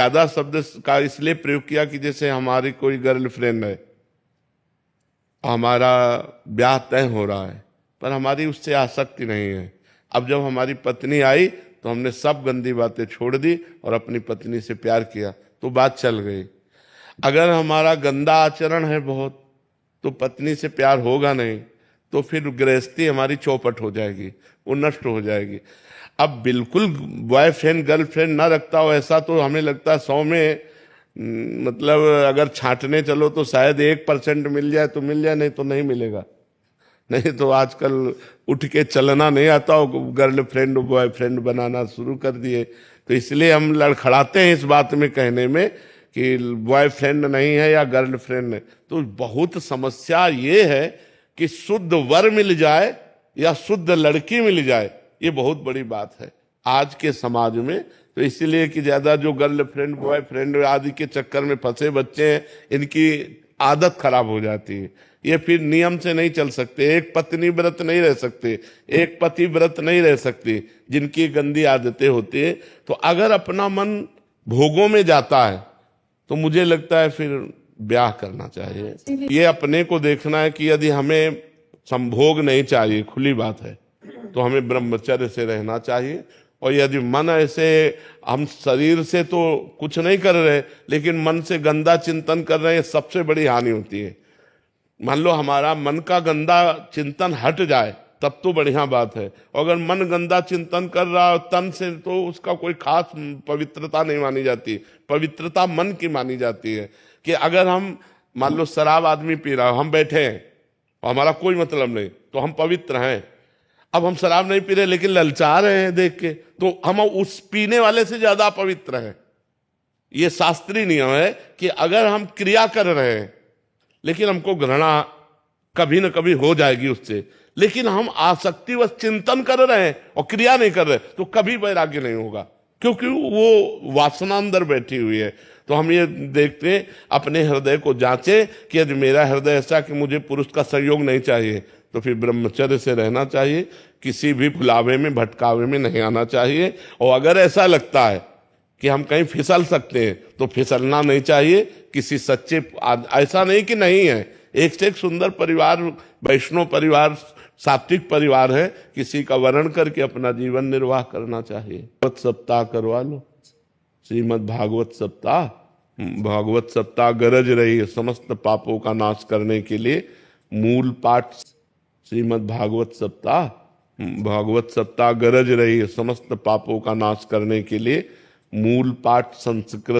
ज्यादा शब्द का इसलिए प्रयोग किया कि जैसे हमारी कोई गर्लफ्रेंड है, हमारा ब्याह तय हो रहा है, पर हमारी उससे आसक्ति नहीं है। अब जब हमारी पत्नी आई तो हमने सब गंदी बातें छोड़ दी और अपनी पत्नी से प्यार किया, तो बात चल गई। अगर हमारा गंदा आचरण है बहुत, तो पत्नी से प्यार होगा नहीं, तो फिर गृहस्थी हमारी चौपट हो जाएगी, वो नष्ट हो जाएगी। अब बिल्कुल बॉयफ्रेंड गर्लफ्रेंड ना रखता हो ऐसा तो हमें लगता है 100 में मतलब अगर छांटने चलो तो शायद 1% मिल जाए तो मिल जाए, नहीं तो नहीं मिलेगा। नहीं तो आजकल उठ के चलना नहीं आता हो, गर्लफ्रेंड बॉयफ्रेंड बनाना शुरू कर दिए। तो इसलिए हम लड़खड़ाते हैं इस बात में कहने में कि बॉयफ्रेंड नहीं है या गर्लफ्रेंड है। तो बहुत समस्या ये है कि शुद्ध वर मिल जाए या शुद्ध लड़की मिल जाए, ये बहुत बड़ी बात है आज के समाज में। तो इसीलिए कि ज्यादा जो गर्लफ्रेंड बॉयफ्रेंड आदि के चक्कर में फंसे बच्चे हैं, इनकी आदत खराब हो जाती है। ये फिर नियम से नहीं चल सकते, एक पत्नी व्रत नहीं रह सकते, एक पति व्रत नहीं रह सकते, जिनकी गंदी आदतें होती है। तो अगर अपना मन भोगों में जाता है तो मुझे लगता है फिर ब्याह करना चाहिए। ये अपने को देखना है कि यदि हमें संभोग नहीं चाहिए, खुली बात है, तो हमें ब्रह्मचर्य से रहना चाहिए। और यदि मन ऐसे, हम शरीर से तो कुछ नहीं कर रहे लेकिन मन से गंदा चिंतन कर रहे हैं, सबसे बड़ी हानि होती है। मान लो हमारा मन का गंदा चिंतन हट जाए तब तो बढ़िया बात है। अगर मन गंदा चिंतन कर रहा है तन से, तो उसका कोई खास पवित्रता नहीं मानी जाती। पवित्रता मन की मानी जाती है कि अगर हम मान लो शराब आदमी पी रहा है, हम बैठे हैं और हमारा कोई मतलब नहीं, तो हम पवित्र हैं। अब हम शराब नहीं पी रहे लेकिन ललचा रहे हैं देख के, तो हम उस पीने वाले से ज्यादा पवित्र हैं। ये शास्त्रीय नियम है कि अगर हम क्रिया कर रहे हैं लेकिन हमको घृणा कभी न कभी हो जाएगी उससे, लेकिन हम आसक्ति व चिंतन कर रहे हैं और क्रिया नहीं कर रहे, तो कभी वैराग्य नहीं होगा, क्योंकि वो वासना अंदर बैठी हुई है। तो हम ये देखते हैं, अपने हृदय को जांचे कि यदि मेरा हृदय ऐसा कि मुझे पुरुष का सहयोग नहीं चाहिए, तो फिर ब्रह्मचर्य से रहना चाहिए, किसी भी भुलावे में भटकावे में नहीं आना चाहिए। और अगर ऐसा लगता है कि हम कहीं फिसल सकते हैं तो फिसलना नहीं चाहिए। किसी सच्चे, ऐसा नहीं कि नहीं है, एक से एक सुंदर परिवार, वैष्णव परिवार, सात्विक परिवार है, किसी का वर्ण करके अपना जीवन निर्वाह करना चाहिए। भागवत सप्ताह करवा लो, श्रीमद् भागवत सप्ताह। भागवत सप्ताह गरज रही है समस्त पापों का नाश करने के लिए। मूल पाठ श्रीमद् भागवत सप्ताह। भागवत सप्ताह गरज रही है समस्त पापों का नाश करने के लिए। मूल पाठ संस्कृत